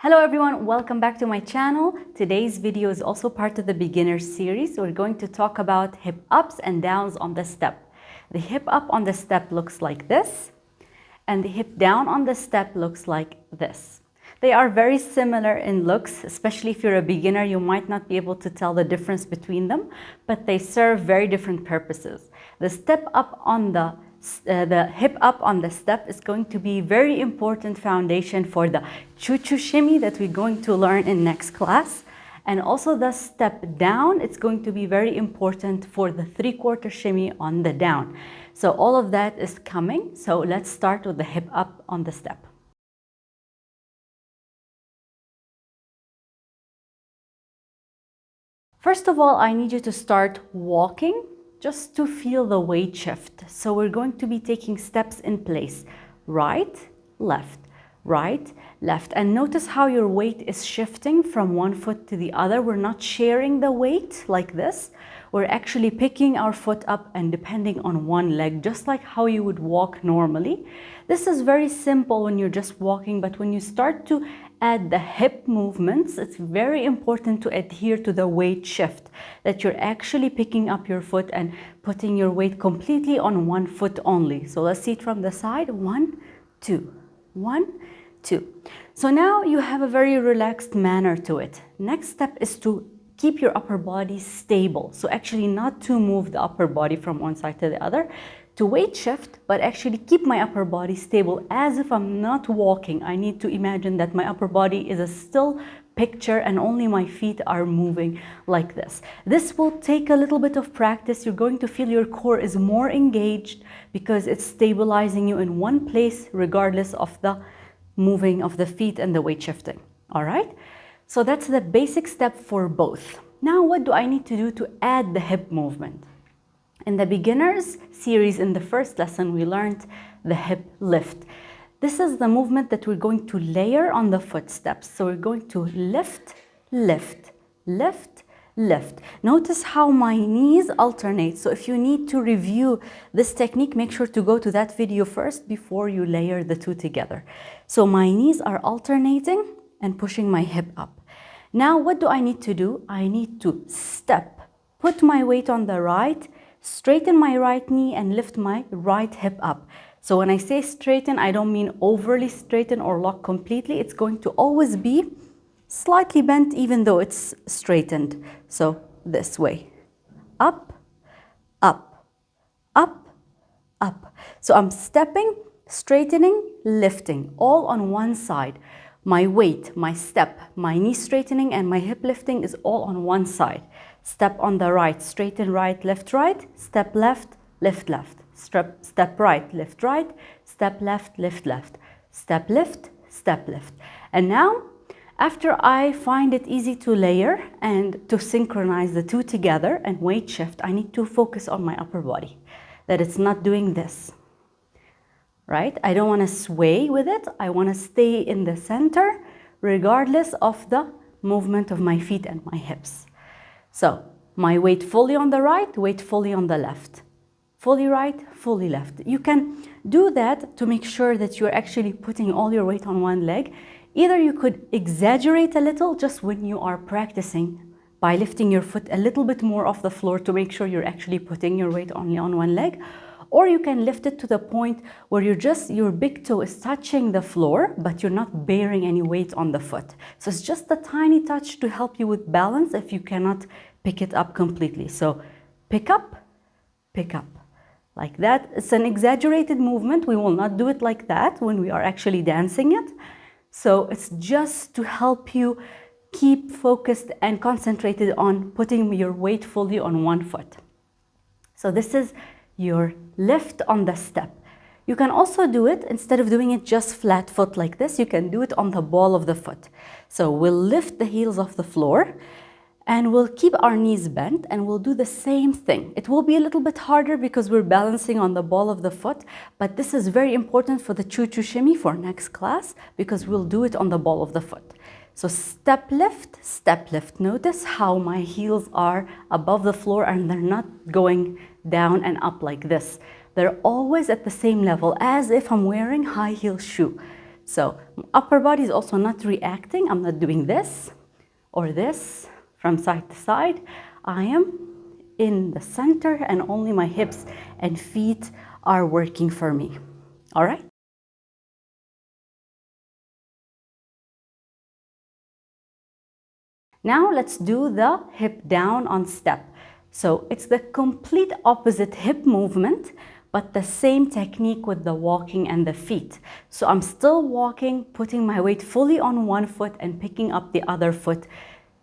Hello everyone, welcome back to my channel. Today's video is also part of the beginner series. We're going to talk about hip ups and downs on the step. The hip up on the step looks like this, and the hip down on the step looks like this. They are very similar in looks, especially if you're a beginner, you might not be able to tell the difference between them, but they serve very different purposes. The step up on the hip up on the step is going to be very important foundation for the choo-choo shimmy that we're going to learn in next class. And also the step down, it's going to be very important for the 3/4 shimmy on the down. So all of that is coming. So let's start with the hip up on the step. First of all, I need you to start walking just to feel the weight shift. So we're going to be taking steps in place. Right, left, and notice how your weight is shifting from one foot to the other. We're not sharing the weight like this. We're actually picking our foot up and depending on one leg, just like how you would walk normally. This is very simple when you're just walking, but when you start to add the hip movements, it's very important to adhere to the weight shift, that you're actually picking up your foot and putting your weight completely on one foot only. So let's see it from the side. 1, 2, 1, 2. So now you have a very relaxed manner to it. Next step is to keep your upper body stable. So actually not to move the upper body from one side to the other, to weight shift, but actually keep my upper body stable as if I'm not walking. I need to imagine that my upper body is a still picture and only my feet are moving like this. This will take a little bit of practice. You're going to feel your core is more engaged because it's stabilizing you in one place regardless of the moving of the feet and the weight shifting. All right? So that's the basic step for both. Now what do I need to do to add the hip movement? In the beginners series, in the first lesson, we learned the hip lift. This is the movement that we're going to layer on the footsteps. So we're going to lift, lift, lift, lift. Notice how my knees alternate. So if you need to review this technique, make sure to go to that video first before you layer the two together. So my knees are alternating and pushing my hip up. Now what do I need to do? I need to step, put my weight on the right, straighten my right knee and lift my right hip up. So when I say straighten, I don't mean overly straighten or lock completely. It's going to always be slightly bent even though it's straightened. So this way, up, up, up, up. So I'm stepping, straightening, lifting, all on one side. My weight, my step, my knee straightening and my hip lifting is all on one side. Step on the right, straighten right, step left, lift left, step right, lift right, step left, lift left, step lift, step lift. And now, after I find it easy to layer and to synchronize the two together and weight shift, I need to focus on my upper body, that it's not doing this. Right? I don't want to sway with it. I want to stay in the center regardless of the movement of my feet and my hips. So my weight fully on the right, weight fully on the left. Fully right, fully left. You can do that to make sure that you're actually putting all your weight on one leg. Either you could exaggerate a little just when you are practicing by lifting your foot a little bit more off the floor to make sure you're actually putting your weight only on one leg. Or you can lift it to the point where your big toe is touching the floor, but you're not bearing any weight on the foot. So it's just a tiny touch to help you with balance if you cannot pick it up completely. So pick up, like that. It's an exaggerated movement. We will not do it like that when we are actually dancing it. So it's just to help you keep focused and concentrated on putting your weight fully on one foot. So this is your lift on the step. You can also do it, instead of doing it just flat foot like this, you can do it on the ball of the foot. So we'll lift the heels off the floor and we'll keep our knees bent and we'll do the same thing. It will be a little bit harder because we're balancing on the ball of the foot, but this is very important for the choo-choo shimmy for next class because we'll do it on the ball of the foot. So step lift, step lift. Notice how my heels are above the floor and they're not going down and up like this. They're always at the same level as if I'm wearing high heel shoe. So upper body is also not reacting. I'm not doing this or this from side to side. I am in the center and only my hips and feet are working for me. All right? Now let's do the hip down on step. So it's the complete opposite hip movement, but the same technique with the walking and the feet. So I'm still walking, putting my weight fully on one foot and picking up the other foot,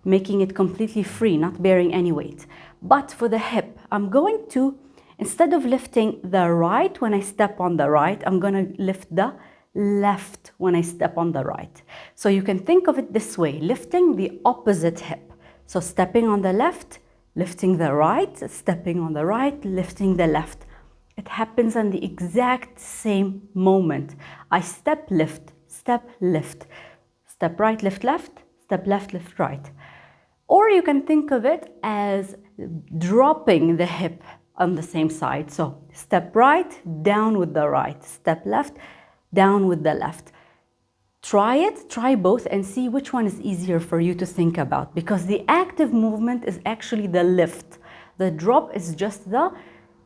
making it completely free, not bearing any weight. But for the hip, I'm going to, instead of lifting the right when I step on the right, I'm going to lift the left when I step on the right. So you can think of it this way, lifting the opposite hip. So stepping on the left, lifting the right, stepping on the right, lifting the left. It happens in the exact same moment. I step, lift, step, lift, step right, lift, left, step left, lift, right. Or you can think of it as dropping the hip on the same side. So step right, down with the right, step left, down with the left. Try it, try both and see which one is easier for you to think about, because the active movement is actually the lift. The drop is just the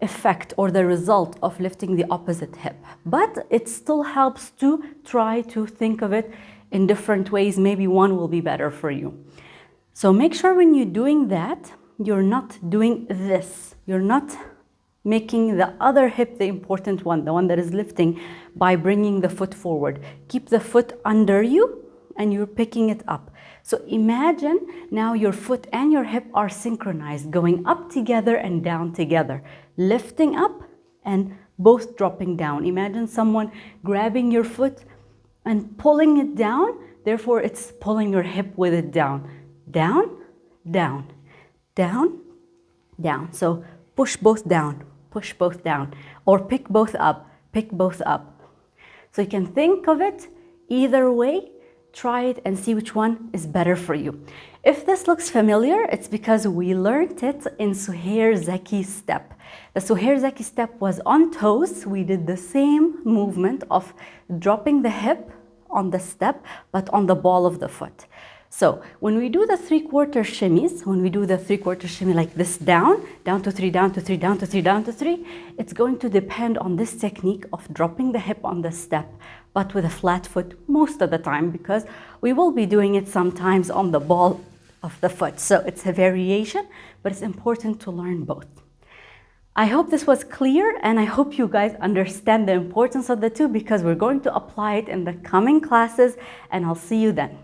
effect or the result of lifting the opposite hip. But it still helps to try to think of it in different ways. Maybe one will be better for you. So make sure when you're doing that, you're not doing this. You're not making the other hip the important one, the one that is lifting, by bringing the foot forward. Keep the foot under you and you're picking it up. So imagine now your foot and your hip are synchronized, going up together and down together, lifting up and both dropping down. Imagine someone grabbing your foot and pulling it down, therefore it's pulling your hip with it down. Down, down, down, down. So push both down, push both down, or pick both up, pick both up. So you can think of it either way, try it and see which one is better for you. If this looks familiar, it's because we learned it in Suhair Zeki step. The Suhair Zeki step was on toes. We did the same movement of dropping the hip on the step, but on the ball of the foot. So when we do the three-quarter shimmies, when we do the three-quarter shimmy like this down, down to three, down to three, down to three, down to three, it's going to depend on this technique of dropping the hip on the step, but with a flat foot most of the time, because we will be doing it sometimes on the ball of the foot. So it's a variation, but it's important to learn both. I hope this was clear, and I hope you guys understand the importance of the two, because we're going to apply it in the coming classes, and I'll see you then.